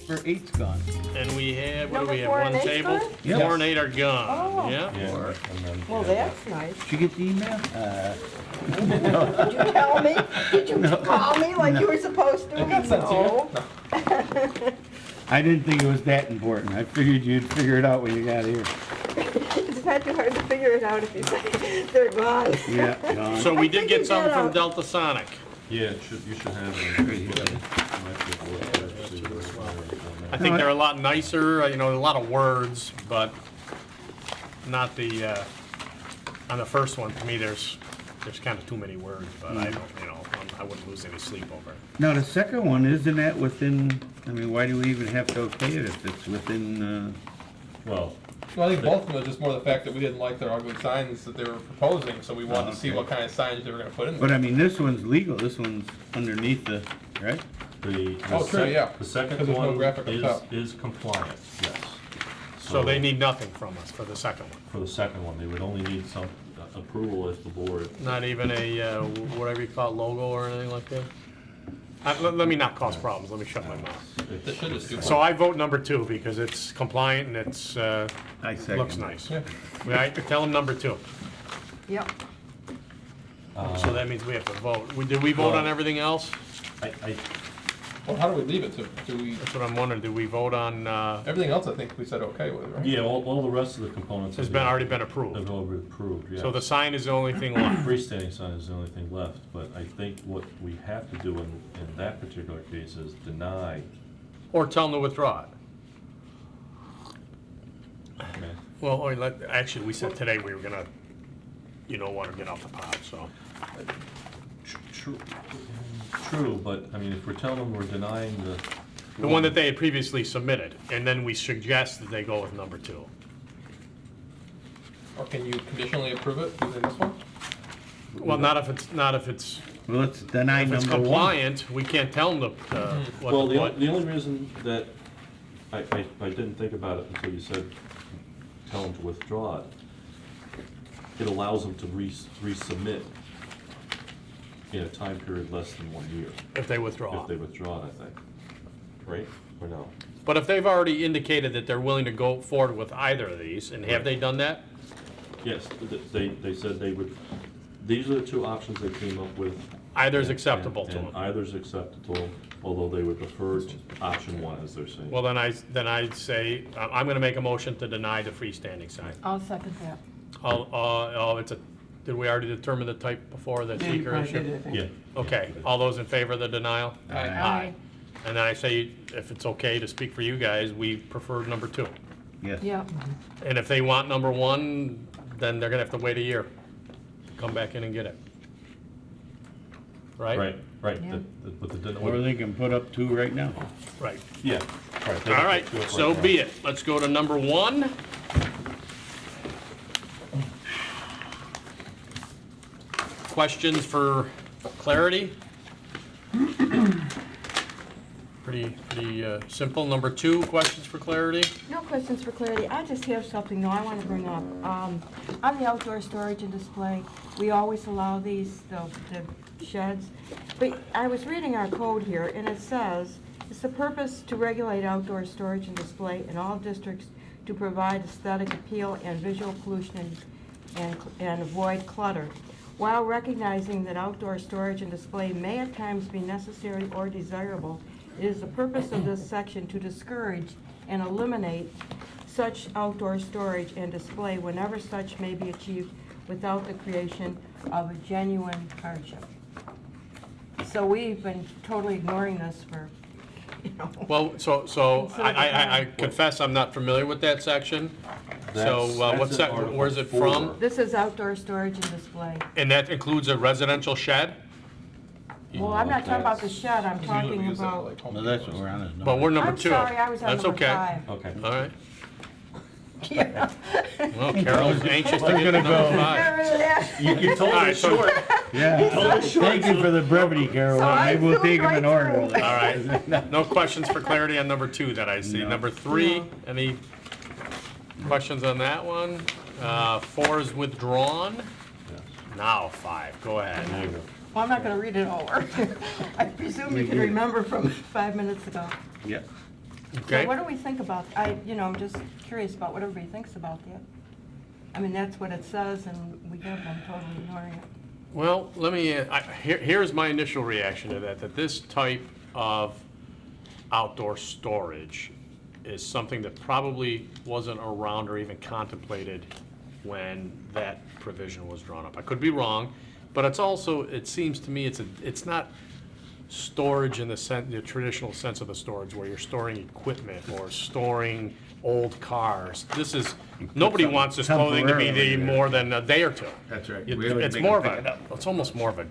for 8's gone. And we have, what do Number we have, 4 one and 8's table? gone? Yep. 4 and 8 are gone, Oh. yeah. Yeah, and then Well, you have that's nice. Did you get the email? Did you tell me? Did you call me like you were supposed to? I got sent to you. No. I didn't think it was that important. I figured you'd figure it out when you got here. It's not too hard to figure it out if you say they're gone. Yeah, gone. So we did get figured some that from out. Delta Sonic. Yeah, you should have it. I think they're a lot nicer, you know, a lot of words, but not the, on the first one, to me, there's kind of too many words, but I don't, you know, I wouldn't lose any sleep over it. Now, the second one, isn't that within, I mean, why do we even have to okay it if it's within, Well, Well, I think both of them are just more the fact that we didn't like their ugly signs that they were proposing, so we wanted to see okay. what kind of signs they were gonna put in but there. I mean, this one's legal, this one's underneath the, right? the Oh, true, yeah. the second Because there's no one graphic up top. is compliant, yes. So they need nothing from us for the second one? For the second one, they would only need some approval as the board. Not even a, whatever you call it, logo or anything like that? Let me not cause problems, let me shut my mouth. They should just do So one. I vote number 2 because it's compliant and it's, I second. looks nice. Yeah. Right, tell them number 2. Yep. So that means we have to vote. Did we vote on everything else? I Well, how do we leave it to? Do we, That's what I'm wondering, did we vote on, everything else I think we said okay with, right? yeah, all the rest of the components has have been, already been approved? Have all been approved, yeah. So the sign is the only thing left? Freestanding sign is the only thing left, but I think what we have to do in that particular case is deny. Or tell them to withdraw it? Okay. Well, actually, we said today we were gonna, you don't wanna get off the pot, so. True, but I mean, if we're telling them we're denying The one that they had previously submitted, and then we suggest that they go with number 2. Or can you conditionally approve it using this one? Well, not if it's Well, let's deny if it's number 1. compliant, we can't tell them what Well, to put. the only reason that I didn't think about it until you said, tell them to withdraw it, it allows them to resubmit in a time period less than 1 year, If they withdraw. if they withdraw it, I think. Right, or no? But if they've already indicated that they're willing to go forward with either of these, and have they done that? Yes, they said they would, these are the 2 options they came up with. Either's and- acceptable to and them. either's acceptable, although they would prefer option 1, as they're saying. Well, then I say, I'm gonna make a motion to deny the freestanding sign. I'll second that. Did we already determine the type before the seeker issue? Yeah. Okay, all those in favor of the denial? Aye. And then I say, if it's okay to speak for you guys, we prefer number 2. Yes. Yep. And if they want number 1, then they're gonna have to wait a year. Come back in and get it. Right? Right, Yeah. but the, Or they can put up 2 right now. Right. yeah, right. they All can right, do it so right now. be it. Let's go to number 1. Questions for clarity? Pretty simple. Number 2, questions for clarity? No questions for clarity. I just have something though I want to bring up. On the outdoor storage and display, we always allow these, the sheds. But I was reading our code here and it says, it's the purpose to regulate outdoor storage and display in all districts to provide aesthetic appeal and visual pollution and avoid clutter. While recognizing that outdoor storage and display may at times be necessary or desirable, it is the purpose of this section to discourage and eliminate such outdoor storage and display whenever such may be achieved without the creation of a genuine hardship. So we've been totally ignoring this for, you know. Well, so I confess I'm not familiar with that section. So That's what's in that, Article where's it 4. from? This is outdoor storage and display. And that includes a residential shed? Well, I'm not talking about the shed, I'm Usually we talking use that for, about. like, home Well, that's Depot what or we're on is But number. we're number I'm 2. sorry, I was on That's number okay. 5. Okay. All right. Yeah. Well, Carol's anxious to I'm get to gonna number go. 5. You told All right, so, Yeah. Thank you for the brevity, Carol. So I Maybe we'll take them in zoomed right order. through. all right. No questions for clarity on number 2 that I see. No. Number 3, No. any questions on that one? 4 is withdrawn. Yes. Now 5, go ahead. There you go. Well, I'm not gonna read it over. I presume you can remember from 5 minutes ago. Yep. Okay. So what do we think about, I'm just curious about what everybody thinks about that. I mean, that's what it says, and we have them totally ignoring it. Well, let me, here's my initial reaction to that this type of outdoor storage is something that probably wasn't around or even contemplated when that provision was drawn up. I could be wrong, but it's also, it seems to me, it's not storage in the traditional sense of the storage, where you're storing equipment or storing old cars. This is, nobody wants this clothing to be temporarily there. more than a day or two. That's right. It- We always It's make more of them pick it a, up. it's almost more of a,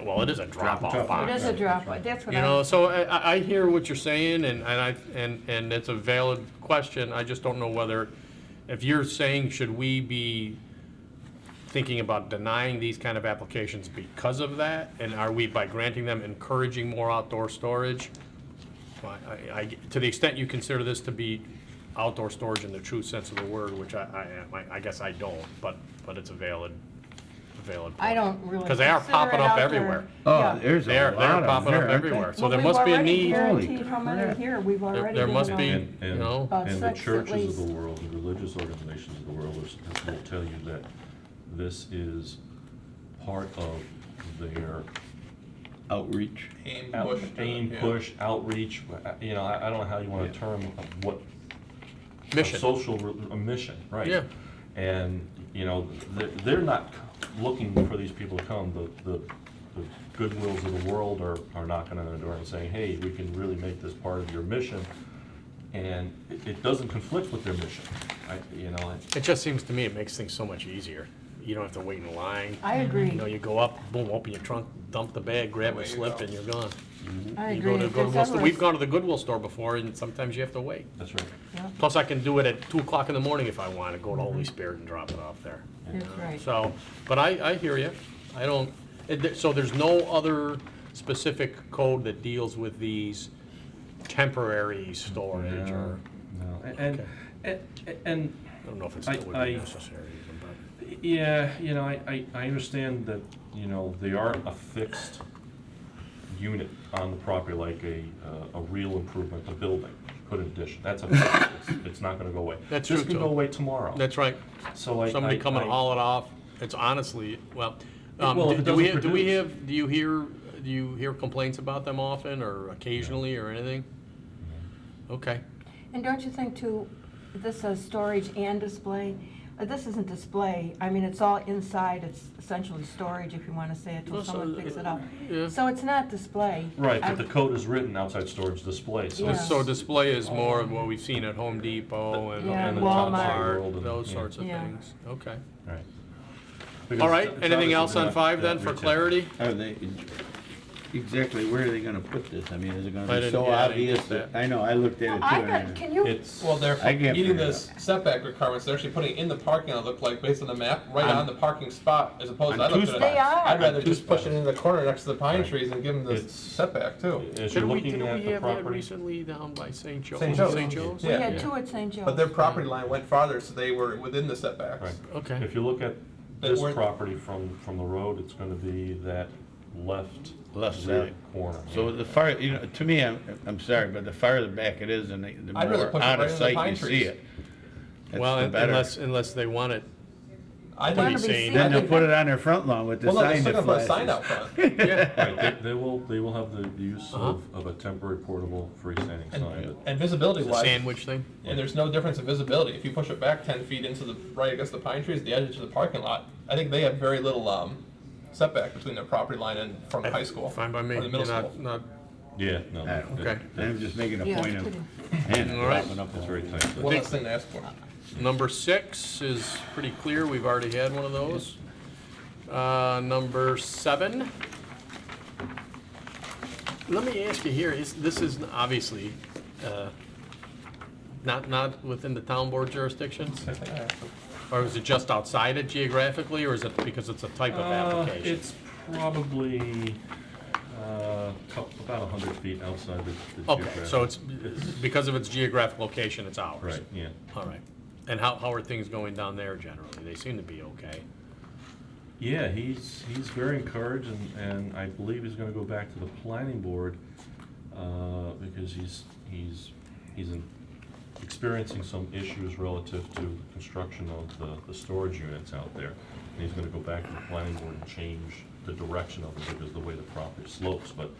well, it is a drop-off drop-off. box. It is a drop, that's what You know, I, so I hear what you're saying, and it's a valid question. I just don't know whether, if you're saying, should we be thinking about denying these kind of applications because of that? And are we, by granting them, encouraging more outdoor storage? Well, to the extent you consider this to be outdoor storage in the true sense of the word, which I guess I don't, but it's a valid point. I don't really. Because they are consider popping it up out there. everywhere. Oh, Yeah. there's a They're lot of popping them up there, aren't everywhere. they? So there must be a need. Well, we've Holy already guaranteed how many crap. here, we've already. There must given be, them. you know, About And the 6 at churches least. of the world, the religious organizations of the world will tell you that this is part of their Outreach. aim, push, outreach, you know, I don't know how you want to term what. Mission. A mission, right. Yeah. And, you know, they're not looking for these people to come. The Goodwills of the world are knocking on the door and saying, hey, we can really make this part of your mission. And it doesn't conflict with their mission. It just seems to me it makes things so much easier. You don't have to wait in line. I agree. You know, you go up, boom, open your trunk, dump the bag, grab Away a you slip, go. and you're gone. I You go agree. to If Goodwill there's store. ever a- We've gone to the Goodwill store before, and sometimes you have to wait. That's right. Yeah, Plus, I can do it at 2 o'clock in the morning if I want to go to Holy Spirit and drop it off there. That's right. So, but I hear you. I don't, so there's no other specific code that deals with these temporary storage or, No. And I don't know if it still would be I- necessary even, but. yeah, you know, I understand that, you know, they aren't a fixed unit on the property like a real improvement, a building, put an addition. That's it's not gonna go away. That's This true, can too. go away tomorrow. That's right. So Somebody come and haul it off. It's honestly, well, Well, if it do we doesn't produce. do you hear complaints about them often or occasionally or anything? Okay. And don't you think too, this says storage and display? This isn't display, I mean, it's all inside, it's essentially storage, if you want to say it, till Well, so, someone picks it up. yeah. So it's not display. Right, I- but the code is written outside storage display, so Yeah. it's. So display is more of what we've seen at Home Depot and Yeah, and the Walmart. Johnson World and- those yeah. sorts of Yeah. things. Okay. Right. All Because right, it's anything obviously else on not 5 then that for retail. clarity? Are they, exactly, where are they gonna put this? I mean, is it I gonna be didn't- so yeah, I didn't obvious get that, that. I know, I looked at it too. I and got, can you, It's. Well, they're I can't meeting figure it this setback requirements, they're actually putting it in the parking lot, look like, based on the map, right On- on the parking spot, as opposed to, I on two looked at it. They are. I'd rather On two just push it spots. in the corner next to the pine Right. trees and give them the It's- setback too. As you're Didn't we looking at the have that property. recently down by St. Joe's? St. Joe's. St. Joe's? we Yeah. had 2 at St. Joe's. But their property line went farther, so they were within the setbacks. Right. Okay. If you look at They this weren't- property from the road, it's gonna be that left Left rear side. corner. So the far, you know, to me, I'm sorry, but the farther back it is and the I'd rather more push it out right of in the sight pine you see trees. it. That's Well, the better. unless they want it. I Wanna think, be seen. seen. Then they'll put it on their front lawn with the well, no, they're sign still that gonna put a sign out flashes. front. Yeah. Right, they will have the use Uh-huh. of a temporary portable freestanding sign. but- And visibility The wise, sandwich thing? and there's no difference in visibility. If you push it back 10 feet into the, right against the pine trees, the edge of the parking lot, I think they have very little setback between their property line and from high school. Fine by me. Or the middle You're school. not, Yeah, no. I don't- Okay. I'm just making a Yeah, point it's of, pretty- man, All right. dropping up It's all very tight. One less thing to ask for. number 6 is pretty clear. We've already had one of those. Number 7. Let me ask you here, this is obviously not within the town board jurisdiction? Same thing I asked for. Or is it just outside it geographically, or is it because it's a type of application? It's probably about 100 feet outside the Okay, geographic. so it's, because of its geographic location, it's ours? Right, yeah. All right. And how are things going down there generally? They seem to be okay. Yeah, he's very encouraged, and I believe he's gonna go back to the planning board, because he experiencing some issues relative to the construction of the storage units out there. And he's gonna go back to the planning board and change the direction of them because of the way the property slopes. But,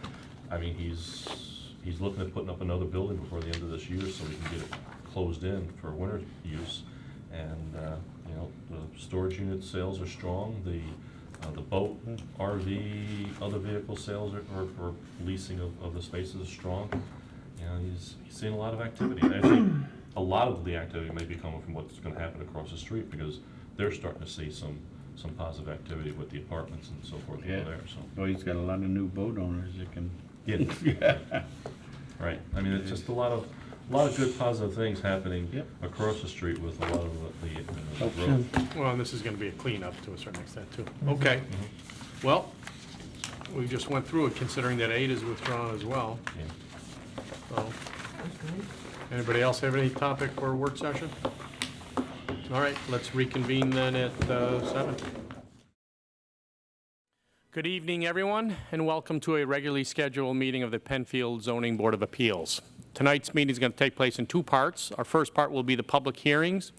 I mean, he's looking at putting up another building before the end of this year so we can get it closed in for winter use. And, you know, the storage unit sales are strong. The boat, RV, other vehicle sales or leasing of the spaces is strong. You know, he's seeing a lot of activity. And I think a lot of the activity may be coming from what's gonna happen across the street because they're starting to see some positive activity with the apartments and so forth over there, so. Well, he's got a lot of new boat owners that can. Yeah. Right, I mean, it's just a lot of good positive things happening Yep. across the street with a lot of the Hope growth. so. Well, and this is gonna be a cleanup to a certain extent, too. Okay. Well, we just went through it, considering that 8 is withdrawn as well. Yeah. So, anybody else have any topic for a work session? All right, let's reconvene then at 7. Good evening, everyone, and welcome to a regularly scheduled meeting of the Penfield Zoning Board of Appeals. Tonight's meeting is going to take place in 2 parts. Our first part will be the public hearings.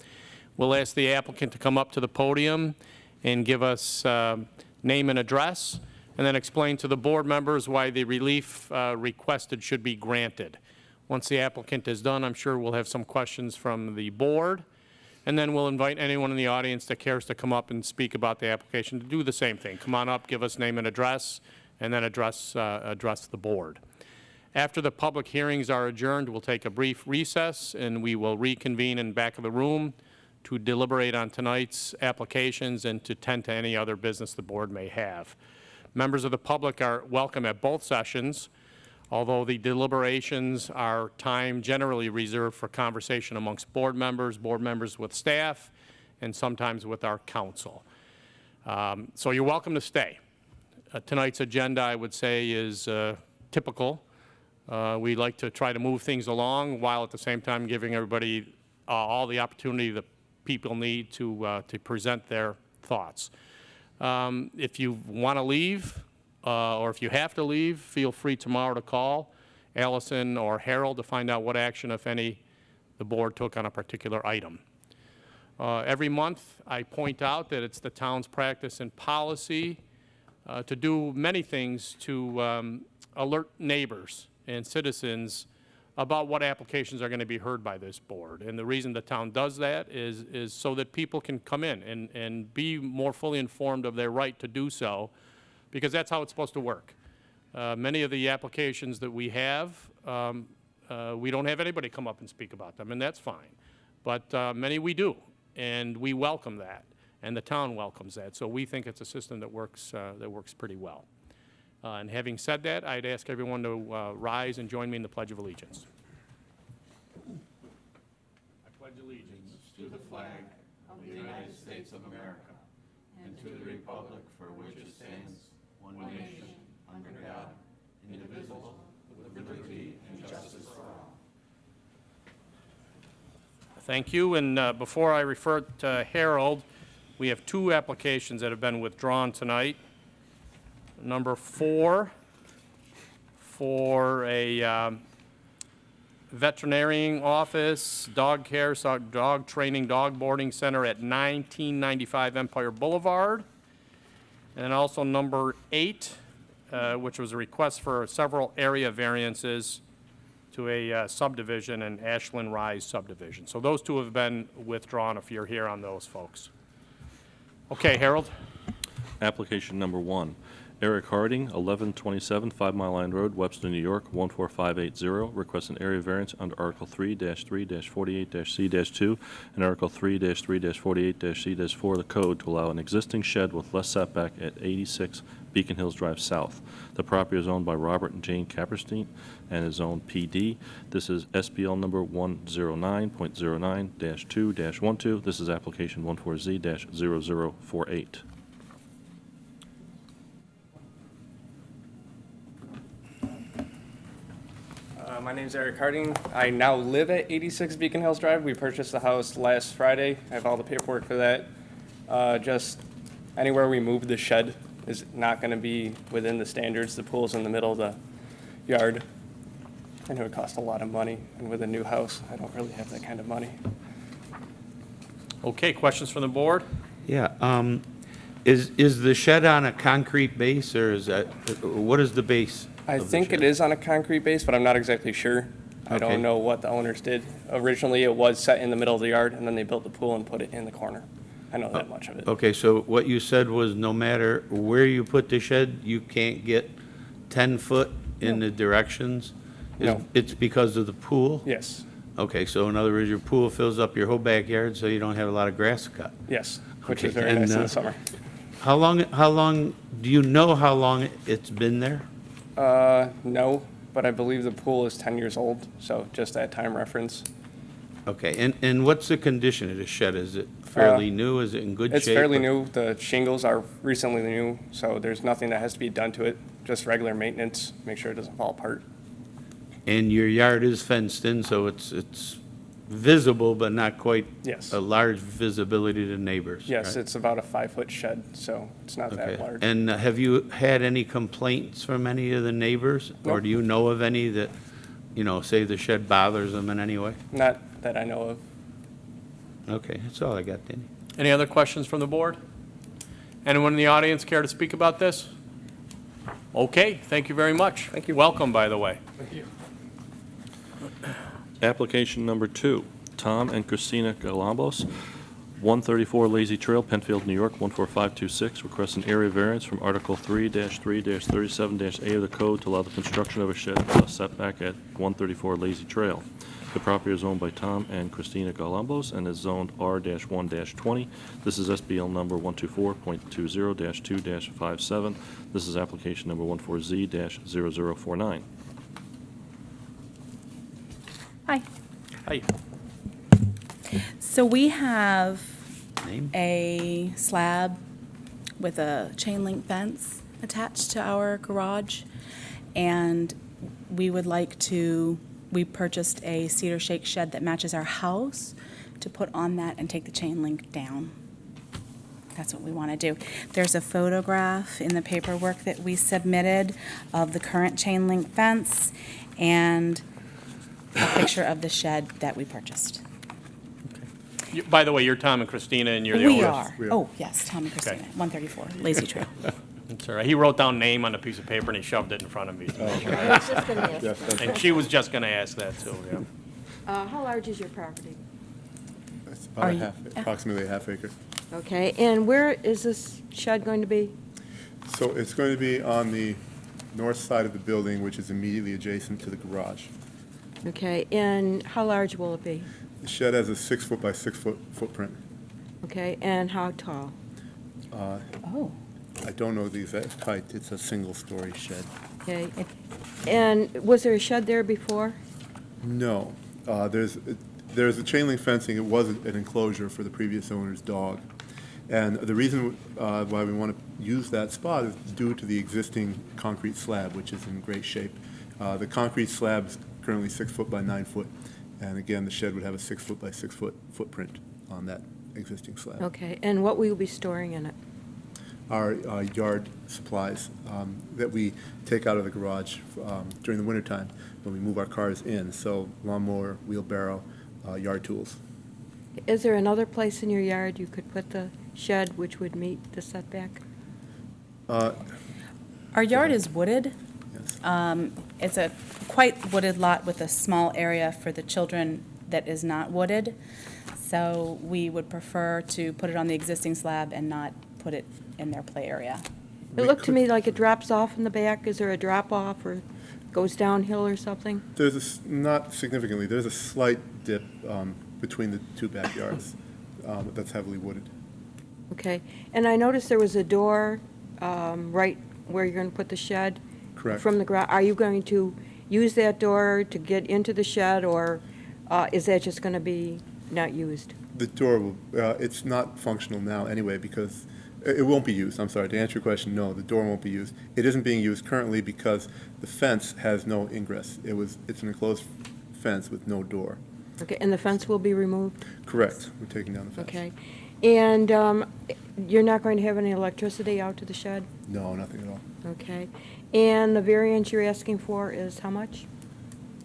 We'll ask the applicant to come up to the podium and give us name and address, and then explain to the board members why the relief requested should be granted. Once the applicant is done, I'm sure we'll have some questions from the board, and then we'll invite anyone in the audience that cares to come up and speak about the application to do the same thing. Come on up, give us name and address, and then address the board. After the public hearings are adjourned, we'll take a brief recess, and we will reconvene in back of the room to deliberate on tonight's applications and to tend to any other business the board may have. Members of the public are welcome at both sessions, although the deliberations are time generally reserved for conversation amongst board members with staff, and sometimes with our council. So you're welcome to stay. Tonight's agenda, I would say, is typical. We like to try to move things along while at the same time giving everybody all the opportunity that people need to present their thoughts. If you want to leave, or if you have to leave, feel free tomorrow to call Allison or Harold to find out what action, if any, the board took on a particular item. Every month, I point out that it's the town's practice and policy to do many things to alert neighbors and citizens about what applications are going to be heard by this board. And the reason the town does that is so that people can come in and be more fully informed of their right to do so, because that's how it's supposed to work. Many of the applications that we have, we don't have anybody come up and speak about them, and that's fine. But many we do, and we welcome that, and the town welcomes that. So we think it's a system that works pretty well. And having said that, I'd ask everyone to rise and join me in the Pledge of Allegiance. I pledge allegiance to the flag of the United States of America and to the republic for which it stands, one nation, under God, indivisible, with liberty and justice for all. Thank you. And before I refer to Harold, we have 2 applications that have been withdrawn tonight. Number 4, for a veterinarian office, dog care, dog training, dog boarding center at 1995 Empire Boulevard. And then also number 8, which was a request for several area variances to a subdivision in Ashland Rise subdivision. So those 2 have been withdrawn if you're here on those, folks. Okay, Harold. Application number 1. Erik Harding, 1127 5 Mile Line Road, Webster, New York, 14580, requests an area variance under Article 3-3-48-C-2 and Article 3-3-48-C-4 of the Code to allow an existing shed with less setback at 86 Beacon Hills Drive South. The property is owned by Robert and Jane Kasperski and is zoned PD. This is SBL number 109.09-2-12. This is application 14Z-0048. My name is Erik Harding. I now live at 86 Beacon Hills Drive. We purchased the house last Friday. I have all the paperwork for that. Just anywhere we move the shed is not going to be within the standards. The pool's in the middle of the yard. And it would cost a lot of money, and with a new house, I don't really have that kind of money. Okay, questions from the board? Yeah, is the shed on a concrete base, or is that, what is the base? I of the think it shed? is on a concrete base, but I'm not exactly sure. I Okay. don't know what the owners did. Originally, it was set in the middle of the yard, and then they built the pool and put it in the corner. I know that much of it. Okay, so what you said was no matter where you put the shed, you can't get 10 foot in No. the directions? No. It's because of the pool? Yes, Okay, so in other words, your pool fills up your whole backyard, so you don't have a lot of grass to cut? yes, which Okay, is very and, nice in the uh, summer. How long, do you know how long it's been there? No, but I believe the pool is 10 years old, so just that time reference. Okay, and what's the condition of the shed? Is it fairly new? Is it in good shape? It's fairly or- new. The shingles are recently new, so there's nothing that has to be done to it, just regular maintenance, make sure it doesn't fall apart. And your yard is fenced in, so it's visible, but not quite Yes. a large visibility to neighbors? Yes, right? it's about a 5-foot shed, so it's not Okay. that large. And have you had any complaints from any of the neighbors? Or Nope. do you know of any that, say the shed bothers them in any way? Not that I know of. Okay, that's all I got, Danny. Any other questions from the board? Anyone in the audience care to speak about this? Okay, thank you very much. Thank you. Welcome, by the way. Thank you. Application number 2, Tom and Christina Galambos, 134 Lazy Trail, Penfield, New York, 14526, request an area variance from Article 3-3-37-A of the code to allow the construction of a shed with a setback at 134 Lazy Trail. The property is owned by Tom and Christina Galambos and is zoned R-1-20. This is SBL number 124.20-2-57. This is application number 14Z-0049. Hi. Hi. So we have Name? a slab with a chain link fence attached to our garage, and we purchased a cedar shake shed that matches our house to put on that and take the chain link down. That's what we want to do. There's a photograph in the paperwork that we submitted of the current chain link fence and a picture of the shed that we purchased. By the way, you're Tom and Christina, and you're the We owners. are. Oh, yes, Tom and Christina, 134 Lazy Trail. That's all right. He wrote down name on a piece of paper and he shoved it in front of me. I was just gonna ask. And she was just gonna ask that too, yeah. How large is your property? It's Are about you- approximately a half acre. Okay, and where is this shed going to be? So it's going to be on the north side of the building, which is immediately adjacent to the garage. Okay, and how large will it be? The shed has a 6-foot by 6-foot footprint. Okay, and how tall? Oh. I don't know the exact height. It's a single-story shed. Okay, and was there a shed there before? No, there's a chain link fencing. It was an enclosure for the previous owner's dog. And the reason why we want to use that spot is due to the existing concrete slab, which is in great shape. The concrete slab is currently 6 foot by 9 foot. And again, the shed would have a 6 foot by 6 foot footprint on that existing slab. Okay, and what will you be storing in it? Our yard supplies that we take out of the garage during the wintertime when we move our cars in. So lawnmower, wheelbarrow, yard tools. Is there another place in your yard you could put the shed which would meet the setback? Our yard is wooded. Yes. It's a quite wooded lot with a small area for the children that is not wooded. So we would prefer to put it on the existing slab and not put it in their play area. It looked to me like it drops off in the back. Is there a drop-off or goes downhill or something? There's not significantly, there's a slight dip between the two backyards that's heavily wooded. Okay, and I noticed there was a door right where you're going to put the shed? Correct. From the garage. Are you going to use that door to get into the shed, or is that just going to be not used? The door will, it's not functional now anyway because it won't be used. I'm sorry, to answer your question, no, the door won't be used. It isn't being used currently because the fence has no ingress. It's an enclosed fence with no door. Okay, and the fence will be removed? Correct, we're taking down the fence. Okay. And you're not going to have any electricity out to the shed? No, nothing at all. Okay. And the variance you're asking for is how much?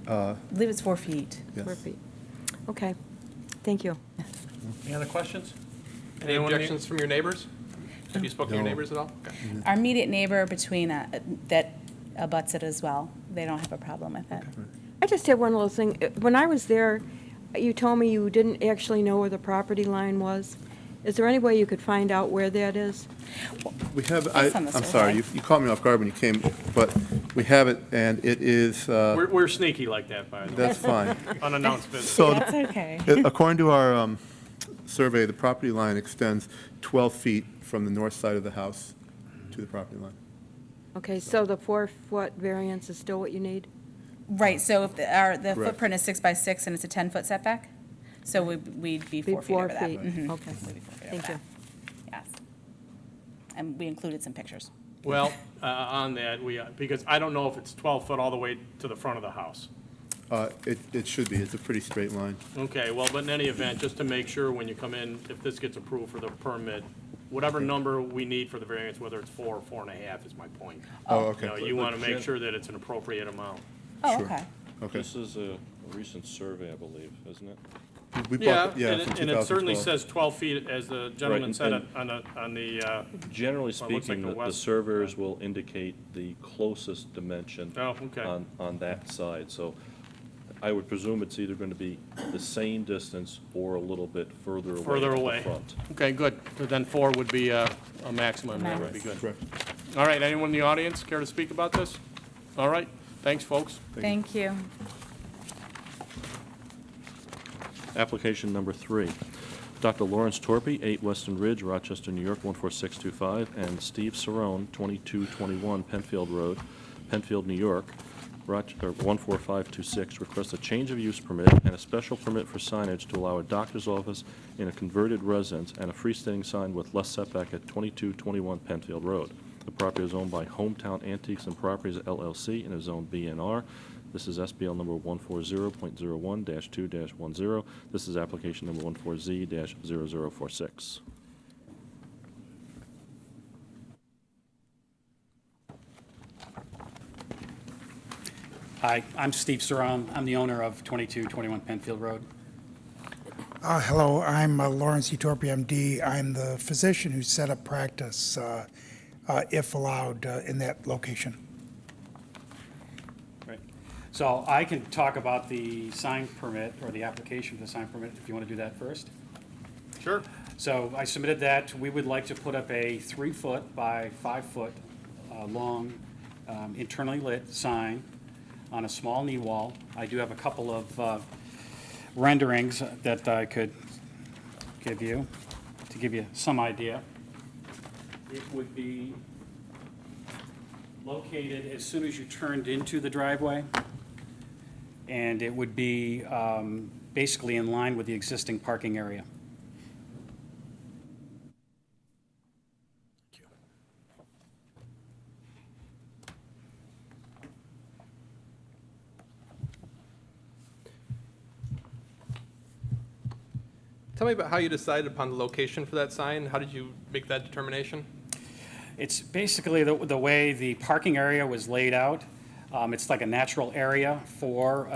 I believe it's 4 feet. Yes. 4 feet. Okay, thank you. Any other questions? Any Anyone need- objections from your neighbors? Have you spoken to your No. neighbors at all? Okay. Our immediate neighbor between, that abuts it as well, they don't have a problem with it. I just have one little thing. When I was there, you told me you didn't actually know where the property line was. Is there any way you could find out where that is? We have, It's on the I'm sorry, survey. you caught me off guard when you came, but we have it, and it is, We're sneaky like that, by the way. that's fine. Unannounced visit. So, That's okay. according to our survey, the property line extends 12 feet from the north side of the house to the property line. Okay, so the 4-foot variance is still what you need? Right, so if the Correct. footprint is 6 by 6 and it's a 10-foot setback, so we'd be 4 feet over that. 4 feet, Mhm. okay. We'd be 4 feet over Thank you. that. Yes. And we included some pictures. Well, on that, because I don't know if it's 12 foot all the way to the front of the house. It should be, it's a pretty straight line. Okay, well, but in any event, just to make sure when you come in, if this gets approved for the permit, whatever number we need for the variance, whether it's 4 or 4.5 is my point. Oh, You know, okay, you want to make sure that it's an appropriate amount. Oh, Sure. okay. okay. This is a recent survey, I believe, isn't it? We Yeah, bought, yeah, and from it certainly 2012. says 12 feet, as the gentleman and- said and- on the, Generally Well, it looks like speaking, the the west- surveyors will indicate the closest dimension oh, okay. on that side. So I would presume it's either going to be the same distance or a little bit further away. Further at the away. front. Okay, good. So then 4 would be a maximum, that would be good. Correct. All right, anyone in the audience care to speak about this? All right, thanks, folks. Thank you. Application number 3. Dr. Lawrence Torpy, 8 Weston Ridge, Rochester, New York, 14625, and Steve Cerrone, 2221 Penfield Road, Penfield, New York, 14526, request a change of use permit and a special permit for signage to allow a doctor's office in a converted residence and a freestanding sign with less setback at 2221 Penfield Road. The property is owned by Hometown Antiques and Properties LLC and is zoned BNR. This is SBL number 140.01-2-10. This is application number 14Z-0046. Hi, I'm Steve Cerrone. I'm the owner of 2221 Penfield Road. Hello, I'm Lawrence E. Torpy, MD. I'm the physician who set up practice, if allowed, in that location. Right. So I can talk about the sign permit or the application for the sign permit if you want to do that first. Sure. So I submitted that. We would like to put up a 3-foot by 5-foot long internally lit sign on a small knee wall. I do have a couple of renderings that I could give you to give you some idea. It would be located as soon as you turned into the driveway, and it would be basically in line with the existing parking area. Tell me about how you decided upon the location for that sign. How did you make that determination? It's basically the way the parking area was laid out. It's like a natural area for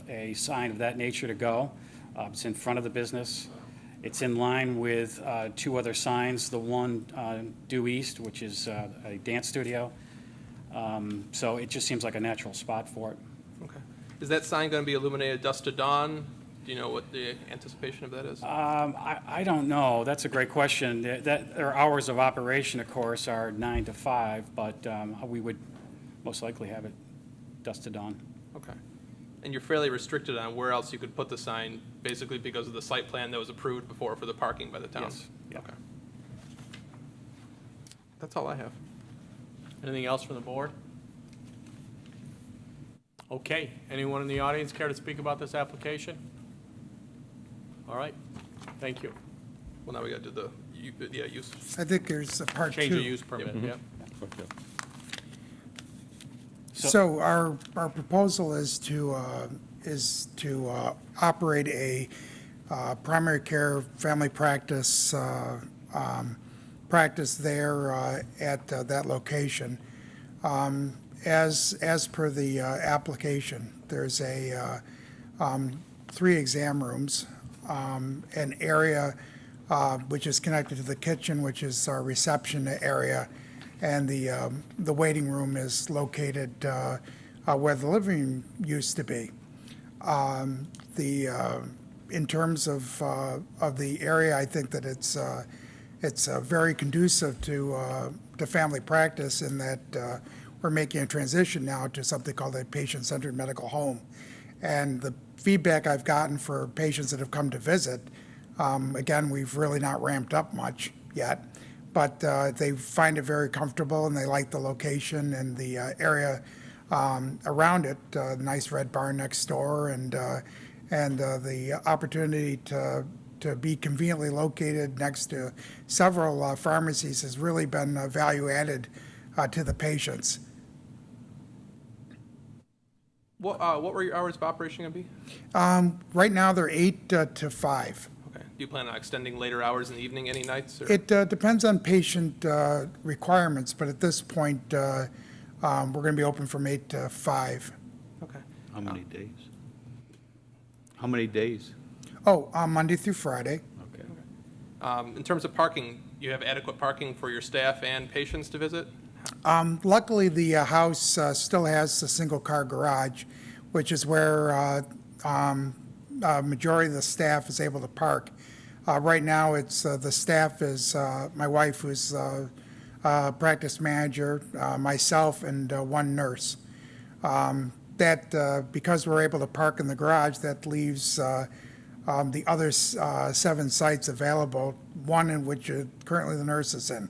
a sign of that nature to go. It's in front of the business. It's in line with 2 other signs, the one due east, which is a dance studio. So it just seems like a natural spot for it. Okay. Is that sign going to be illuminated dusk to dawn? Do you know what the anticipation of that is? I don't know. That's a great question. Their hours of operation, of course, are 9 to 5, but we would most likely have it dusk to dawn. Okay. And you're fairly restricted on where else you could put the sign, basically because of the site plan that was approved before for the parking by the town? Yes, yeah. Okay. That's all I have. Anything else from the board? Okay, anyone in the audience care to speak about this application? All right, thank you. Well, now we got to do the use. I think there's a part 2. Change of use permit, yeah. Okay. So our proposal is to operate a primary care family practice practice there at that location, as per the application. there's 3 exam rooms, an area which is connected to the kitchen, which is our reception area, and the waiting room is located where the living room used to be. In terms of the area, I think that it's very conducive to family practice in that we're making a transition now to something called a patient-centered medical home. And the feedback I've gotten for patients that have come to visit, again, we've really not ramped up much yet, but they find it very comfortable and they like the location and the area around it, nice red barn next door, and the opportunity to be conveniently located next to several pharmacies has really been value added to the patients. What were your hours of operation going to be? Right now, they're 8 to 5. Okay. Do you plan on extending later hours in the evening, any nights? Or? It depends on patient requirements, but at this point, we're going to be open from 8 to 5. Okay. How many days? How many days? Oh, Monday through Friday. Okay. In terms of parking, you have adequate parking for your staff and patients to visit? Luckily, the house still has a single-car garage, which is where majority of the staff is able to park. Right now, it's the staff is my wife, who's practice manager, myself, and 1 nurse. Because we're able to park in the garage, that leaves the other 7 sites available, 1 in which currently the nurse is in.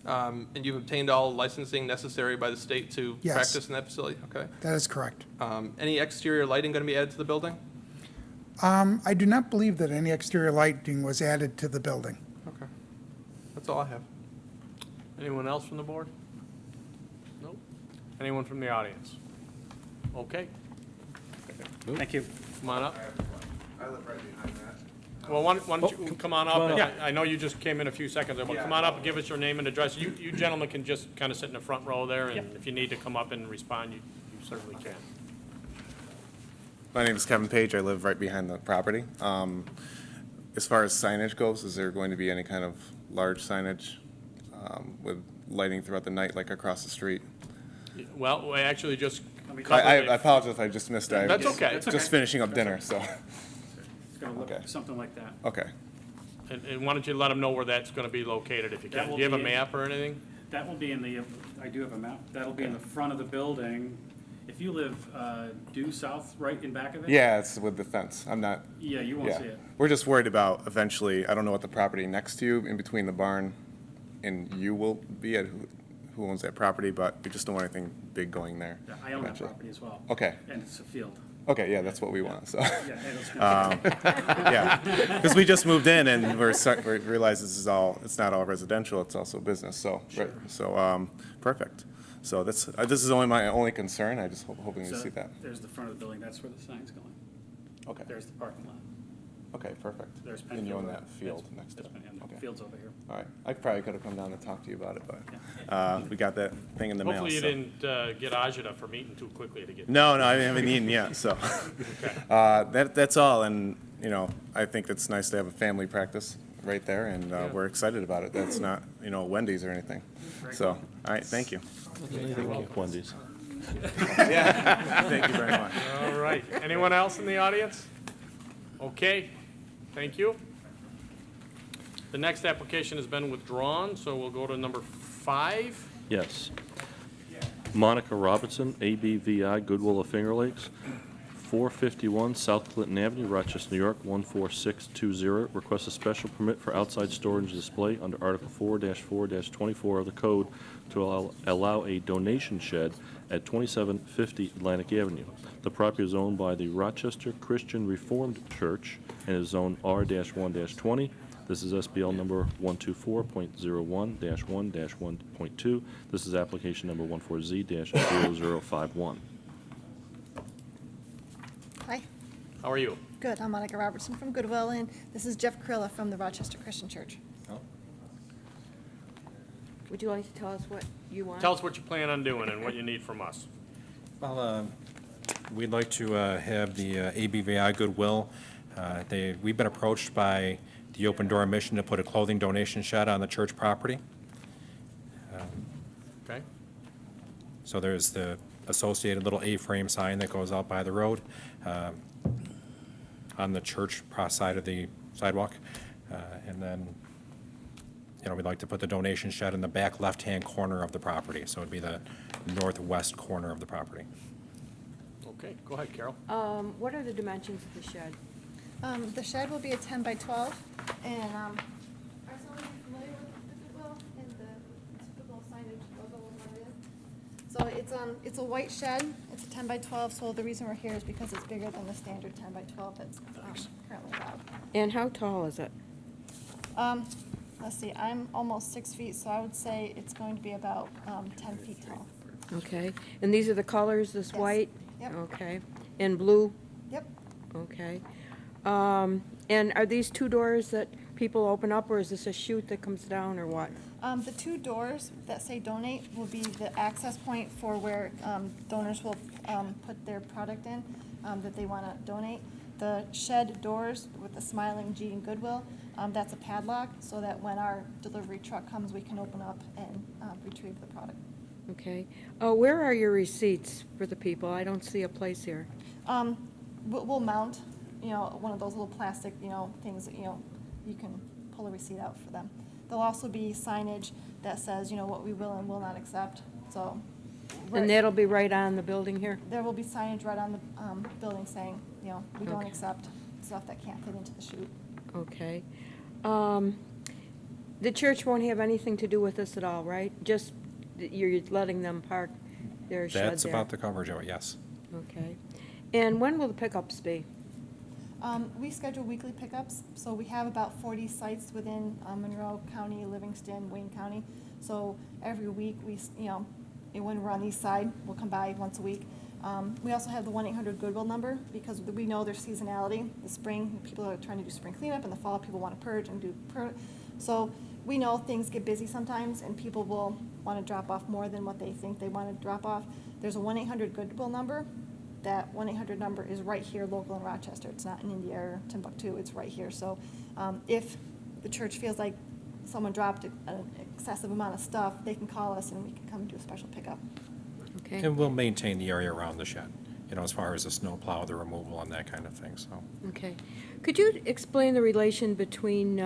And you've obtained all licensing necessary by the state to Yes. practice in that facility? Okay. That is correct. Any exterior lighting going to be added to the building? I do not believe that any exterior lighting was added to the building. Okay. That's all I have. Anyone else from the board? Nope. Anyone from the audience? Okay, Thank you. come on up. I live right behind that. Well, why don't you come on up? Yeah. I know you just came in a few seconds ago, but come on up and give us your name and address. You gentlemen can just kind of sit in the front row there, and if you need to come up and respond, you certainly can. My name is Kevin Page. I live right behind the property. As far as signage goes, is there going to be any kind of large signage with lighting throughout the night, like across the street? Well, we actually just I covered apologize if I just missed it. That's okay. That's Just finishing up dinner, so. It's going to look Okay. something like that. Okay. And why don't you let them know where that's going to be located if you That can? will Do you have a be- map or anything? That will be in the, I do have a map. That'll be in the front of the building. If you live due south, right in back of it? Yeah, it's with the fence. I'm not, Yeah, you won't yeah. see it. We're just worried about eventually, I don't know what the property next to you, in between the barn and you will be at, who owns that property, but we just don't want anything big going there. Yeah, I own that eventually. property as well. Okay. And it's a field. Okay, yeah, that's what we want, so. Yeah, and it's Yeah, because we just moved in and we realize this is all, it's not all residential, it's also business, so, perfect. So that's, this is only my only concern, I just hoping to So see that. there's the front of the building. That's where the sign's going. Okay, There's the parking lot. okay, perfect. There's And you own Penfield. that field It's- next to it? and the Okay. field's over here. All right, I probably could have come down and talked to you about it, but we got that thing in the mail, Hopefully you so. didn't get agita from eating too quickly to get. No, I haven't eaten yet, so. That's all, and, you know, I think it's nice to have a family practice right there, and we're excited about it. That's not, you know, Wendy's or anything. So, all right, thank you. Wendy's. Yeah, thank you very much. All right. Anyone else in the audience? Okay, thank you. The next application has been withdrawn, so we'll go to number 5. Yes. Monica Robertson, ABVI Goodwill of Finger Lakes, 451 South Clinton Avenue, Rochester, New York, 14620. Requests a special permit for outside storage display under Article 4-4-24 of the code to allow a donation shed at 2750 Atlantic Avenue. The property is owned by the Rochester Christian Reformed Church and is zoned R-1-20. This is SBL number 124.01-1-1.2. This is application number 14Z-0051. Hi, How are you? good. I'm Monica Robertson from Goodwill, and this is Jeff Krilla from the Rochester Christian Church. Would you like to tell us what you want? Tell us what you plan on doing and what you need from us. Well, We'd like to have the ABVI Goodwill. We've been approached by the Open Door Mission to put a clothing donation shed on the church property. Okay. So there's the associated little A-frame sign that goes out by the road on the church side of the sidewalk. And then, we'd like to put the donation shed in the back left-hand corner of the property. So it'd be the northwest corner of the property. Okay, go ahead, Carol. What are the dimensions of the shed? The shed will be a 10 by 12, and are some of you familiar with the Goodwill and the typical signage logo of what it is? So it's a white shed, it's a 10 by 12, so the reason we're here is because it's bigger than the standard 10 by 12 that's currently allowed. And how tall is it? Let's see, I'm almost 6 feet, so I would say it's going to be about 10 feet tall. Okay, and these are the colors, this Yes. white? Yep. Okay, and blue? Yep. Okay. And are these two doors that people open up, or is this a chute that comes down, or what? The two doors that say donate will be the access point for where donors will put their product in that they want to donate. The shed doors with the smiling G and Goodwill, that's a padlock, so that when our delivery truck comes, we can open up and retrieve the product. Okay. Where are your receipts for the people? I don't see a place here. We'll mount, one of those little plastic, things that, you can pull a receipt out for them. There'll also be signage that says, what we will and will not accept, so. And that'll be right on the building here? There will be signage right on the building saying, we don't Okay. accept stuff that can't fit into the chute. Okay. The church won't have anything to do with this at all, right? Just you're letting them park their shed there? That's about the coverage of it, yes. Okay. And when will the pickups be? We schedule weekly pickups, so we have about 40 sites within Monroe County, Livingston, Wayne County. So every week, when we're on the east side, we'll come by once a week. We also have the 1-800-GOODWILL number, because we know there's seasonality. The spring, people are trying to do spring cleanup, in the fall, people want to purge and do So we know things get busy sometimes, and people will want to drop off more than what they think they want to drop off. There's a 1-800-GOODWILL number. That 1-800 number is right here, local in Rochester. It's not in India or Timbuktu, it's right here. So if the church feels like someone dropped an excessive amount of stuff, they can call us and we can come do a special pickup. Okay. And we'll maintain the area around the shed, as far as the snow plow, the removal, and that kind of thing, so. Okay. Could you explain the relation between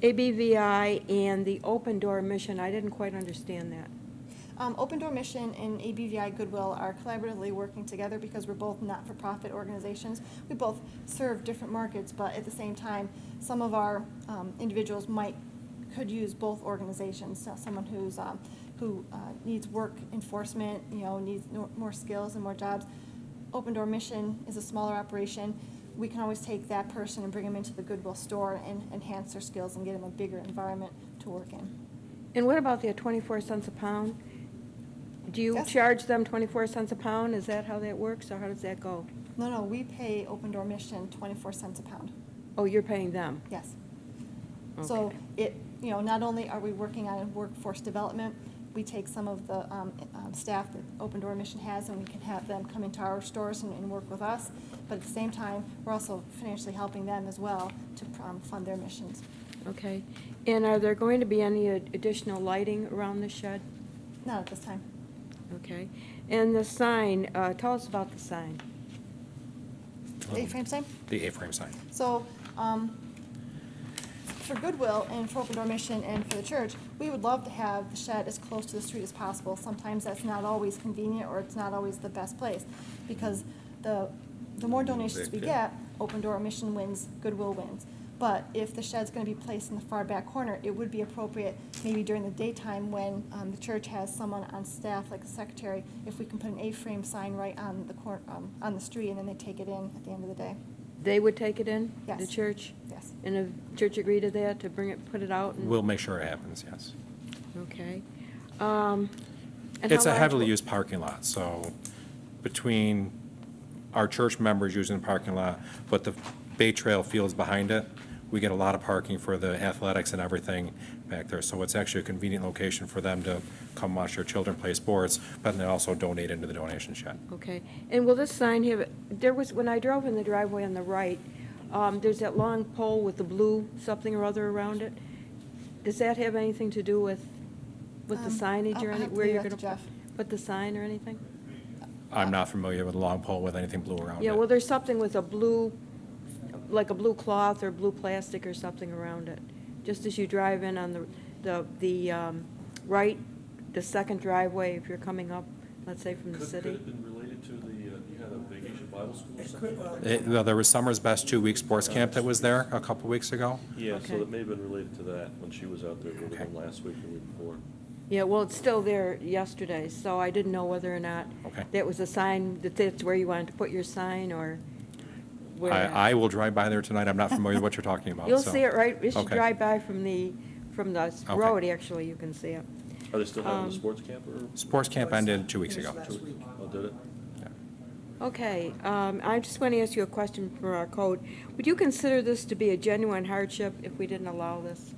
ABVI and the Open Door Mission? I didn't quite understand that. Open Door Mission and ABVI Goodwill are collaboratively working together because we're both not-for-profit organizations. We both serve different markets, but at the same time, some of our individuals could use both organizations. So someone who needs work enforcement, needs more skills and more jobs. Open Door Mission is a smaller operation. We can always take that person and bring them into the Goodwill store and enhance their skills and get them a bigger environment to work in. And what about the 24 cents a pound? Do you Yes. charge them 24 cents a pound? Is that how that works, or how does that go? No, we pay Open Door Mission 24 cents a pound. Oh, you're paying them? Yes. So Okay. not only are we working on workforce development, we take some of the staff that Open Door Mission has, and we can have them come into our stores and work with us. But at the same time, we're also financially helping them as well to fund their missions. Okay. And are there going to be any additional lighting around the shed? Not at this time. Okay. And the sign, tell us about the sign. The A-frame sign? The A-frame sign. So, for Goodwill and for Open Door Mission and for the church, we would love to have the shed as close to the street as possible. Sometimes that's not always convenient, or it's not always the best place, because the more donations we get, Open Door Mission wins, Goodwill wins. But if the shed's going to be placed in the far back corner, it would be appropriate maybe during the daytime when the church has someone on staff, like a secretary, if we can put an A-frame sign right on the on the street, and then they take it in at the end of the day. They would take it in? Yes. The church? Yes. And the church agree to that, to put it out? And- We'll make sure it happens, yes. Okay. And It's how a large heavily will- used parking lot, so between our church members using the parking lot, but the Bay Trail fields behind it, we get a lot of parking for the athletics and everything back there. So it's actually a convenient location for them to come watch their children play sports, but then also donate into the donation shed. Okay, and will this sign have, there was, when I drove in the driveway on the right, there's that long pole with the blue something or other around it. Does that have anything to do with the signage or I'll any, have to where leave you're that to gonna Jeff. put the sign or anything? I'm not familiar with a long pole with anything blue around it. Yeah, well, there's something with a blue, like a blue cloth or blue plastic or something around it. Just as you drive in on the right, the second driveway, if you're coming up, let's say from the Could city. it have been related to the, you had a vacation Bible school or something? Well, there was Summer's Best 2-week sports camp that was there a couple weeks ago. Yeah, Okay. so it may have been related to that when she was out there, maybe Okay. last week or the week before. Yeah, well, it's still there yesterday, so I didn't know whether or not Okay. that was a sign, that's where you wanted to put your sign, or where. I will drive by there tonight. I'm not familiar with what you're talking about. You'll so- see it right, if you Okay. drive by from the Okay. road, actually, you can see it. Are they still having the sports camp or? Sports camp ended 2 weeks ago. Oh, did it? Okay, I just want to ask you a question for our code. Would you consider this to be a genuine hardship if we didn't allow this?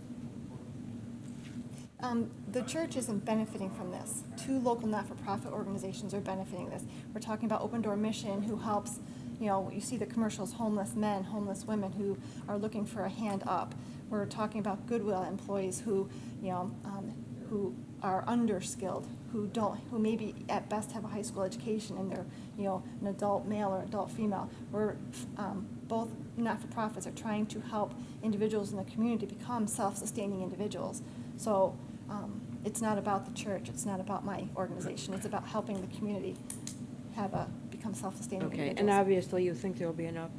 The church isn't benefiting from this. 2 local not-for-profit organizations are benefiting this. We're talking about Open Door Mission, who helps, you see the commercials, homeless men, homeless women who are looking for a hand up. We're talking about Goodwill employees who, who are underskilled, who maybe at best have a high school education and they're, an adult male or adult female. We're, both not-for-profits are trying to help individuals in the community become self-sustaining individuals. So it's not about the church, it's not about my organization, it's about helping the community become self-sustaining Okay, individuals. and obviously you think there'll be enough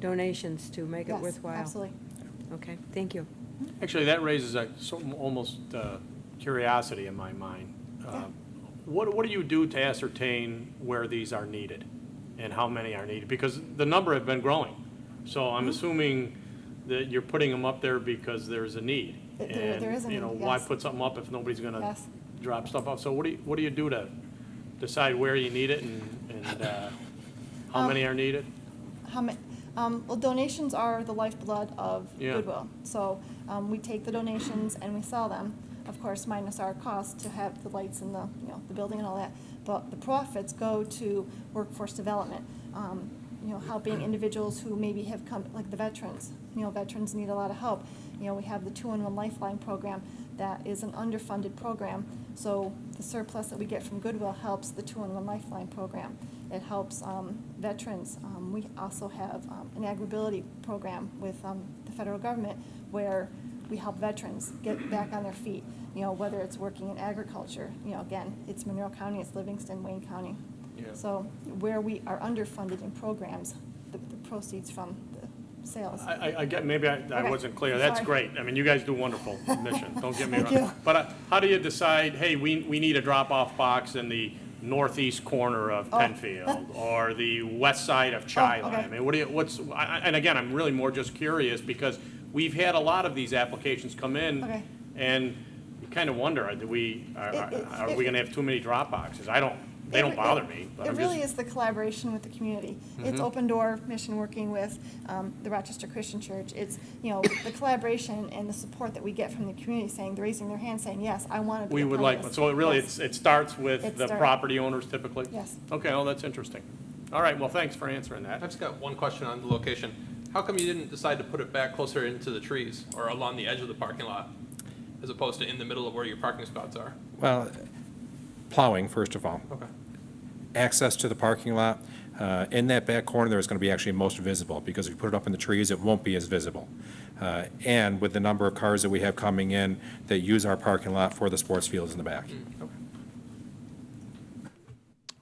donations to make it Yes, worthwhile? absolutely. Okay, thank you. Actually, that raises almost curiosity in my mind. What do you do to ascertain where these are needed and how many are needed? Because the number have been growing. So I'm assuming that you're putting them up there because there's a need. There is a need, Why yes. put something up if nobody's gonna Yes. drop stuff off? So what do you do to decide where you need it and how many are needed? Well, donations are the lifeblood of Yeah. Goodwill. So we take the donations and we sell them, of course, minus our cost to have the lights and the building and all that. But the profits go to workforce development, helping individuals who maybe have come, like the veterans. Veterans need a lot of help. We have the 2-in-1 Lifeline program that is an underfunded program. So the surplus that we get from Goodwill helps the 2-in-1 Lifeline program. It helps veterans. We also have an agribility program with the federal government where we help veterans get back on their feet, whether it's working in agriculture. Again, it's Monroe County, it's Livingston, Wayne County. Yeah. So where we are underfunded in programs, the proceeds from the sales. I get, maybe I Okay. wasn't clear. That's Sorry. great. I mean, you guys do wonderful mission. Don't get me Thank wrong. you. But how do you decide, hey, we need a drop-off box in the northeast corner of Penfield or the west side of Chi-Line? okay. I mean, and again, I'm really more just curious because we've had a lot of these applications come in Okay. and you kind of wonder, are we going to have too many drop boxes? They don't bother me, but It I'm really just, is the collaboration with the community. It's Open Door Mission working with the Rochester Christian Church. It's, the collaboration and the support that we get from the community saying, they're raising their hand saying, yes, I want to be we a would part like, of this. so it really, Yes. it starts with It the start- property owners typically? Yes. Okay, well, that's interesting. All right, well, thanks for answering that. I've just got one question on the location. How come you didn't decide to put it back closer into the trees or along the edge of the parking lot as opposed to in the middle of where your parking spots are? Well, plowing, first of all. Okay. Access to the parking lot, in that back corner there is going to be actually most visible, because if you put it up in the trees, it won't be as visible. And with the number of cars that we have coming in that use our parking lot for the sports fields in the back.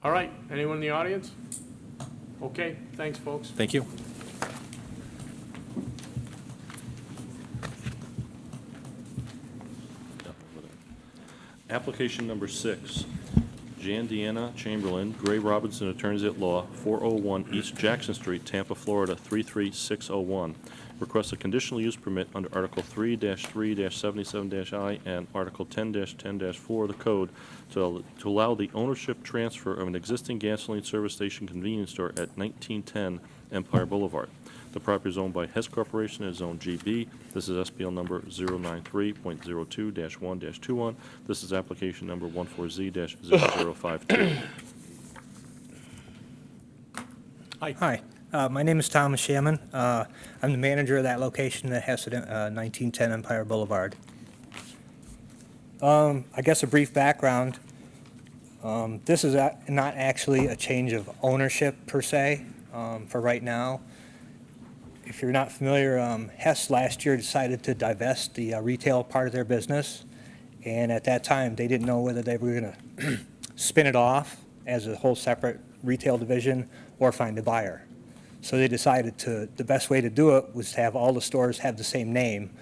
All right, anyone in the audience? Okay, thanks, folks. Thank you. Application number 6, Jan Deanna Chamberlain, Gray Robinson Attorneys at Law, 401 East Jackson Street, Tampa, Florida, 33601. Requests a conditional use permit under Article 3-3-77-I and Article 10-10-4 of the code to allow the ownership transfer of an existing gasoline service station convenience store at 1910 Empire Boulevard. The property is owned by Hess Corporation and is Zone GB. This is SBL number 093.02-1-21. This is application number 14Z-0052. Hi, my name is Thomas Shaman. I'm the manager of that location at Hess 1910 Empire Boulevard. I guess a brief background. This is not actually a change of ownership per se for right now. If you're not familiar, Hess last year decided to divest the retail part of their business, and at that time they didn't know whether they were going to spin it off as a whole separate retail division or find a buyer. So they decided the best way to do it was to have all the stores have the same name,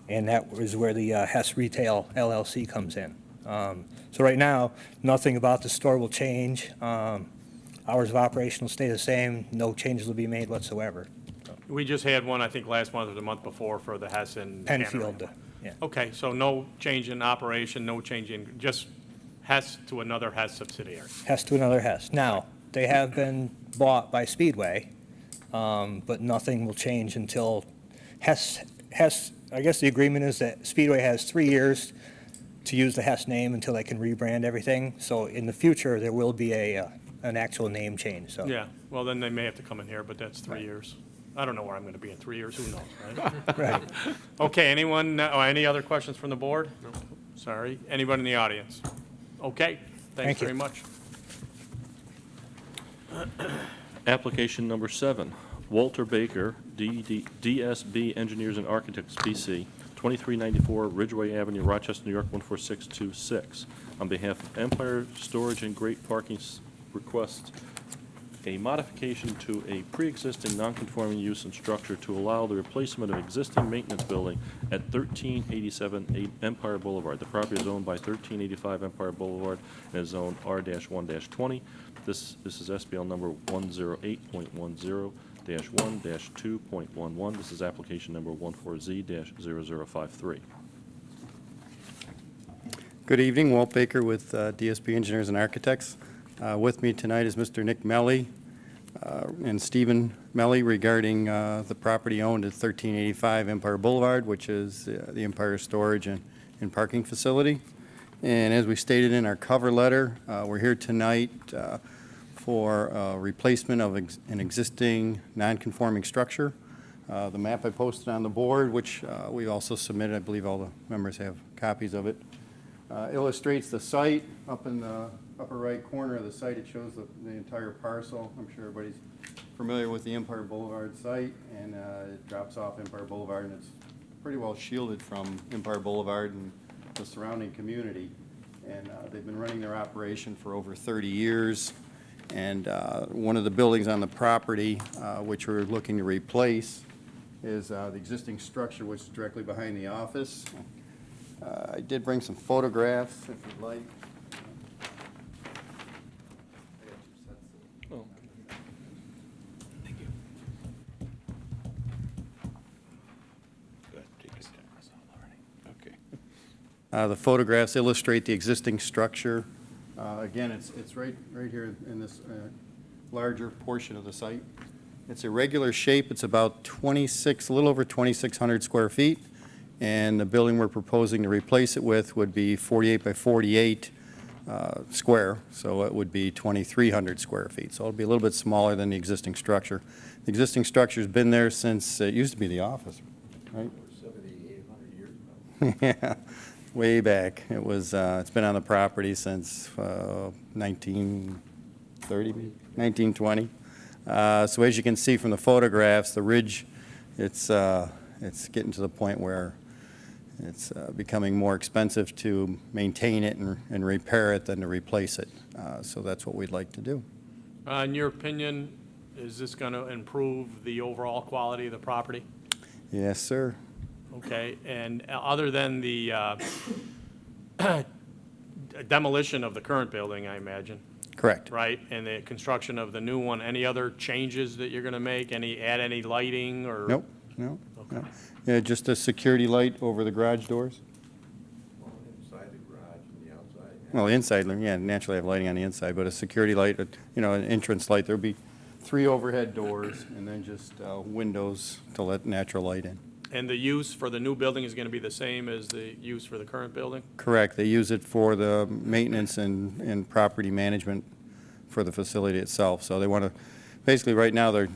and that was where the Hess Retail LLC comes in. So right now, nothing about the store will change. Hours of operation will stay the same. No changes will be made whatsoever. We just had one, I think, last month or the month before for the Hess in Penfield, Panorama. yeah. Okay, so no change in operation, no change in, just Hess to another Hess subsidiary. Hess to another Hess. Now, they have been bought by Speedway, but nothing will change until Hess, I guess the agreement is that Speedway has 3 years to use the Hess name until they can rebrand everything. So in the future, there will be an actual name change, so. Yeah, well, then they may have to come in here, but that's 3 years. I don't know where I'm going to be in 3 years, who knows, right? Right. Okay, anyone, any other questions from the board? No. Sorry, anybody in the audience? Okay, thanks Thank you. very much. Application number 7, Walter Baker, DSB Engineers and Architects, PC, 2394 Ridgeway Avenue, Rochester, New York, 14626. On behalf of Empire Storage and Great Parking, request a modification to a pre-existing non-conforming use and structure to allow the replacement of existing maintenance building at 1387 Empire Boulevard. The property is owned by 1385 Empire Boulevard and is zoned R-1-20. This is SBL number 108.10-1-2.11. This is application number 14Z-0053. Good evening, Walt Baker with DSB Engineers and Architects. With me tonight is Mr. Nick Melly and Stephen Melly regarding the property owned at 1385 Empire Boulevard, which is the Empire Storage and Parking Facility. And as we stated in our cover letter, we're here tonight for replacement of an existing non-conforming structure. The map I posted on the board, which we also submitted, I believe all the members have copies of it, illustrates the site. Up in the upper right corner of the site, it shows the entire parcel. I'm sure everybody's familiar with the Empire Boulevard site, and it drops off Empire Boulevard, and it's pretty well shielded from Empire Boulevard and the surrounding community. And they've been running their operation for over 30 years. And one of the buildings on the property, which we're looking to replace, is the existing structure, which is directly behind the office. I did bring some photographs, if you'd like. Oh. Thank you. Okay. The photographs illustrate the existing structure. Again, it's right here in this larger portion of the site. It's a regular shape. It's about a little over 2,600 square feet. And the building we're proposing to replace it with would be 48 by 48 square, so it would be 2,300 square feet. So it'll be a little bit smaller than the existing structure. The existing structure's been there since, it used to be the office, right? 7,800 years ago. Yeah, way back. It was, it's been on the property since 1930, 1920. So as you can see from the photographs, the ridge, it's getting to the point where it's becoming more expensive to maintain it and repair it than to replace it. So that's what we'd like to do. In your opinion, is this going to improve the overall quality of the property? Yes, sir. Okay, and other than the demolition of the current building, I imagine, Correct. right? And the construction of the new one, any other changes that you're going to make? Add any lighting or? Nope, no. Okay. No. Yeah, just a security light over the garage doors. Well, inside the garage and the outside. Well, inside, yeah, naturally have lighting on the inside, but a security light, an entrance light. There'll be 3 overhead doors, and then just windows to let natural light in. And the use for the new building is gonna be the same as the use for the current building? Correct. They use it for the maintenance and property management for the facility itself. So they want to, basically, right now, they're,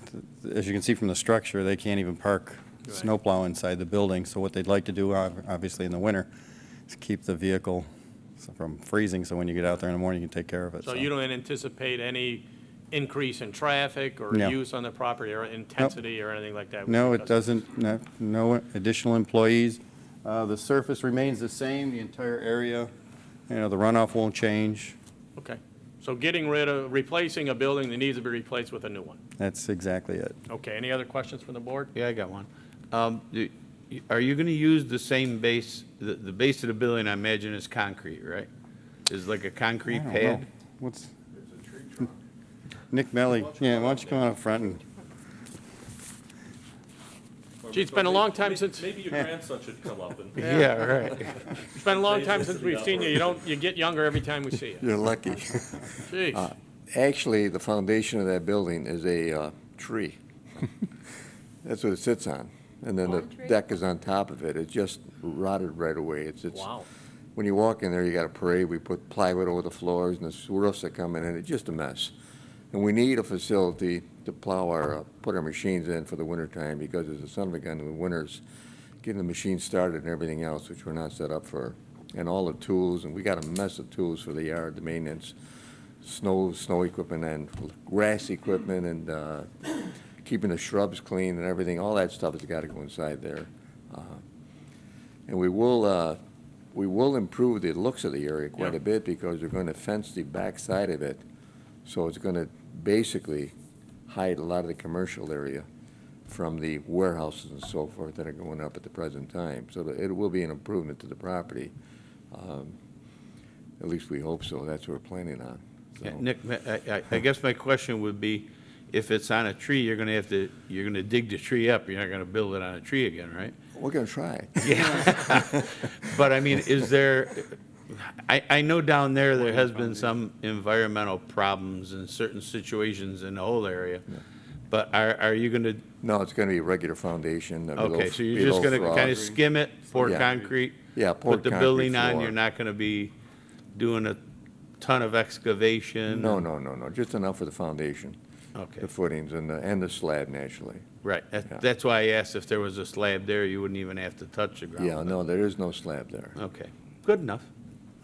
as you can see from the structure, they can't even park snowplow inside the building. So what they'd like to do, obviously in the winter, is keep the vehicle from freezing, so when you get out there in the morning, you can take care of it. So you don't anticipate any increase in traffic or No. use on the property or intensity or anything like that? No, it doesn't, no additional employees. The surface remains the same, the entire area, the runoff won't change. Okay, so replacing a building that needs to be replaced with a new one. That's exactly it. Okay, any other questions from the board? Yeah, I got one. Are you gonna use the same base, the base of the building, I imagine, is concrete, right? Is like a concrete I don't pad? know. What's, Nick Melly, yeah, why don't you come on up front and, Gee, it's been a long time since, Maybe your grandson should come up and. yeah, right. it's been a long time since we've seen you. You get younger every time we see you. You're lucky. Jeez. Actually, the foundation of that building is a tree. That's what it sits on. And then the deck is on top of it. It just rotted right away. It's Wow. when you walk in there, you got a parade. We put plywood over the floors and the roofs that come in, and it's just a mess. And we need a facility to plow put our machines in for the wintertime, because there's a son of a gun in the winters, getting the machines started and everything else, which we're not set up for. And all the tools, and we got a mess of tools for the yard, the maintenance, snow equipment and grass equipment, and keeping the shrubs clean and everything. All that stuff has got to go inside there. And we will improve the looks of the area quite a bit, because we're going to fence the back side of it. So it's going to basically hide a lot of the commercial area from the warehouses and so forth that are going up at the present time. So that it will be an improvement to the property. At least we hope so. That's what we're planning on. So. Yeah, Nick, I guess my question would be, if it's on a tree, you're gonna dig the tree up. You're not gonna build it on a tree again, right? We're going to try. Yeah. But I mean, is there, I know down there has been some environmental problems in certain situations in the whole area. But are you gonna? No, it's going to be a regular foundation. Okay, so you're just gonna kind of skim it, pour concrete? Yeah, pour put the concrete building on, floor. you're not gonna be doing a ton of excavation? No, just enough for the foundation. Okay. The footings and the slab naturally. Right, that's why I asked if there was a slab there, you wouldn't even have to touch the ground. Yeah, no, there is no slab there. Okay, good enough.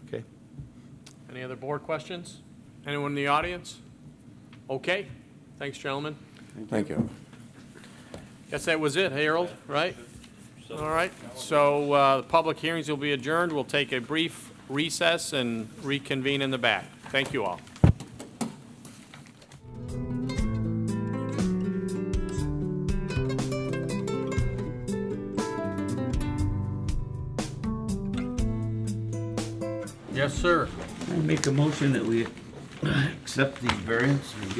Okay. Any other board questions? Anyone in the audience? Okay, thanks, gentlemen. Thank you. Guess that was it, Harold, right? All right, so the public hearings will be adjourned. We'll take a brief recess and reconvene in the back. Thank you all. Yes, sir. I make a motion that we accept the variance and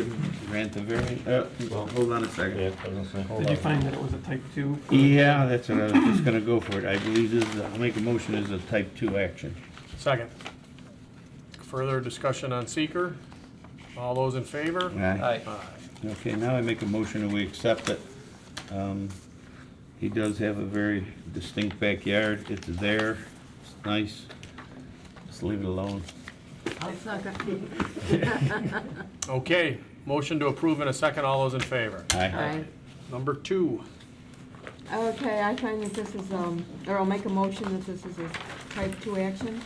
grant the variance. Well, hold on a second. Did you find that it was a type 2? Yeah, that's what I was just gonna go for it. I believe this is, I'll make a motion as a type 2 action. Second. Further discussion on seeker? All those in favor? Aye. Okay, now I make a motion that we accept it. He does have a very distinct backyard. It's there, it's nice. Just leave it alone. I'll second. Okay, motion to approve in a second. All those in favor? Aye. Number 2. Okay, I find that this is, or I'll make a motion that this is a type 2 action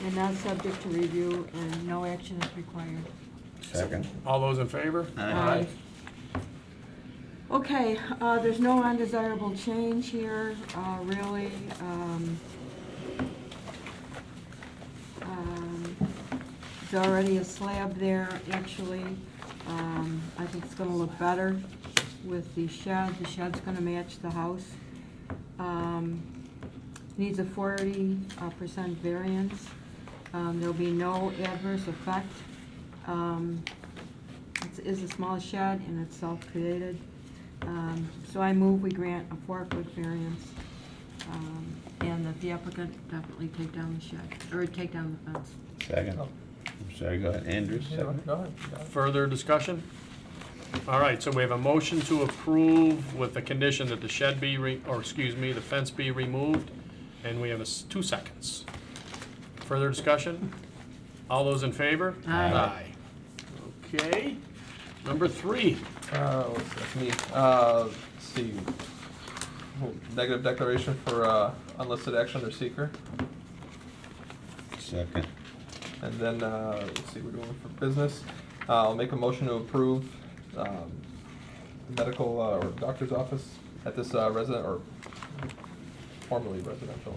and not subject to review and no action is required. Second. All those in favor? Aye. Okay, there's no undesirable change here, really. There's already a slab there, actually. I think it's gonna look better with the shed. The shed's gonna match the house. Needs a 40% variance. There'll be no adverse effect. It is a small shed and it's self-created. So I move we grant a 4-foot variance, and that the applicant definitely take down the shed, or take down the fence. Second. I'm sorry, go ahead. Andrews? Go ahead. Further discussion? All right, so we have a motion to approve with the condition that the shed be, the fence be removed, and we have 2 seconds. Further discussion? All those in favor? Aye. Okay. Number 3. That's me. Let's see. Negative declaration for unlisted action under seeker. Second. And then, let's see, we're doing for business. I'll make a motion to approve medical or doctor's office at this resident, or formerly residential.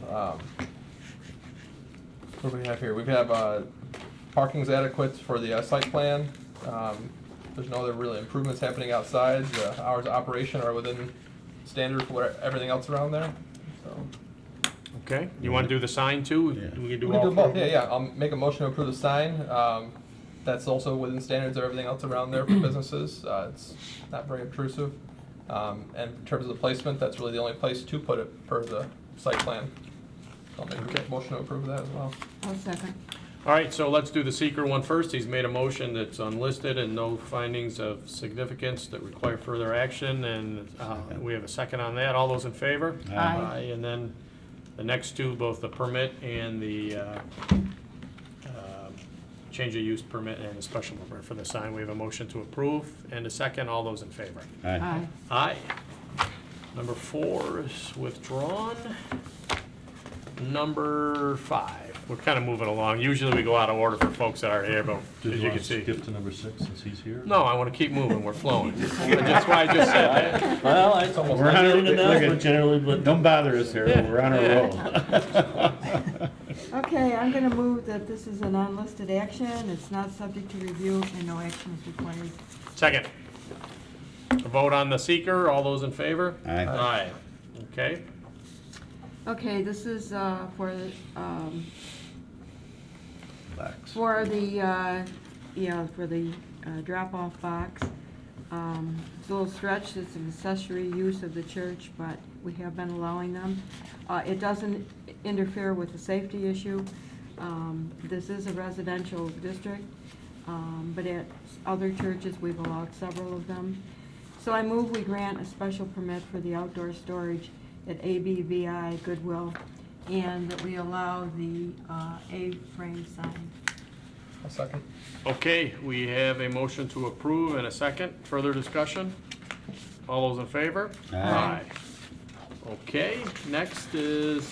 What do we have here? We have parking's adequate for the site plan. There's no other really improvements happening outside. The hours of operation are within standard for everything else around there. So Okay, you want to do the sign too? We can do we all can do both. 4? Yeah. I'll make a motion to approve the sign. That's also within standards of everything else around there for businesses. It's not very obtrusive. And in terms of the placement, that's really the only place to put it per the site plan. I'll make a motion to approve that as well. I'll second. All right, so let's do the seeker one first. He's made a motion that's unlisted and no findings of significance that require further action, and we have a second on that. All those in favor? Aye. And then the next 2, both the permit and the change of use permit and the special permit for the sign. We have a motion to approve and a second. All those in favor? Aye. Aye. Number 4 is withdrawn. Number 5. We're kind of moving along. Usually we go out of order for folks that aren't here, but Did as you you want can to see. skip to number 6 since he's here? No, I want to keep moving. We're flowing. That's why I just said that. Well, we're on like an announcement generally, but Don't bother us here, we're on a roll. Okay, I'm gonna move that this is an unlisted action, it's not subject to review, and no action is required. Second. A vote on the seeker. All those in favor? Aye. Aye. Okay. Okay, this is for the drop-off box. It's a little stretched, it's an accessory use of the church, but we have been allowing them. It doesn't interfere with the safety issue. This is a residential district, but at other churches, we've allowed several of them. So I move we grant a special permit for the outdoor storage at ABVI Goodwill, and that we allow the A-frame sign. I'll second. Okay, we have a motion to approve and a second. Further discussion? All those in favor? Aye. Okay, next is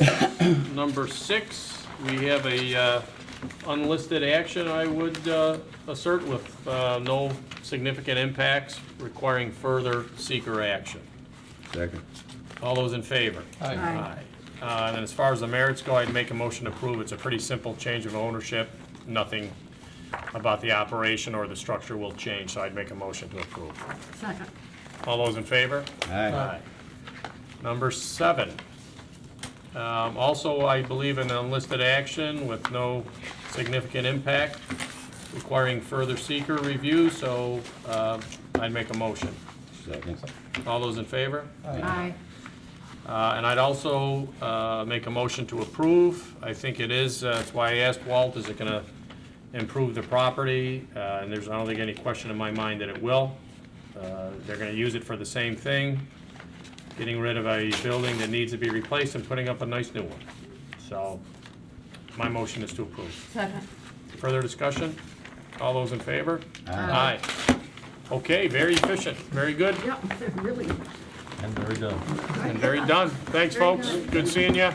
number 6. We have a unlisted action, I would assert, with no significant impacts requiring further seeker action. Second. All those in favor? Aye. And then as far as the merits go, I'd make a motion to approve. It's a pretty simple change of ownership. Nothing about the operation or the structure will change, so I'd make a motion to approve. Second. All those in favor? Aye. Number 7. Also, I believe in unlisted action with no significant impact requiring further seeker review, so I'd make a motion. Second. All those in favor? Aye. And I'd also make a motion to approve. I think it is, that's why I asked Walt, is it going to improve the property? And I don't think any question in my mind that it will. They're going to use it for the same thing, getting rid of a building that needs to be replaced and putting up a nice new one. So my motion is to approve. Second. Further discussion? All those in favor? Aye. Okay, very efficient, very good. Yeah, really. And very done. And very done. Thanks, folks. Good seeing you.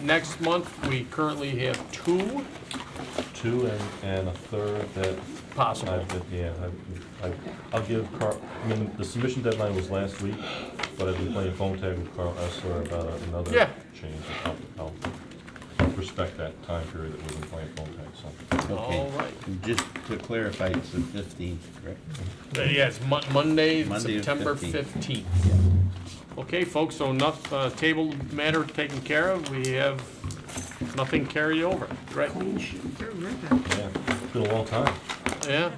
Next month, we currently have 2. 2 and a third that. Possible. I'll give Carl, I mean, the submission deadline was last week, but I've been playing phone tag with Carl Essler about another Yeah. change. I'll respect that time period that we've been playing phone tag, so. Okay. All right. And just to clarify, it's the 15th, correct? Yeah, it's Monday, Monday, September 15th. 15th. Okay, folks, so enough table matter taken care of. We have nothing carried over. Right? Yeah, it's been a long time. Yeah.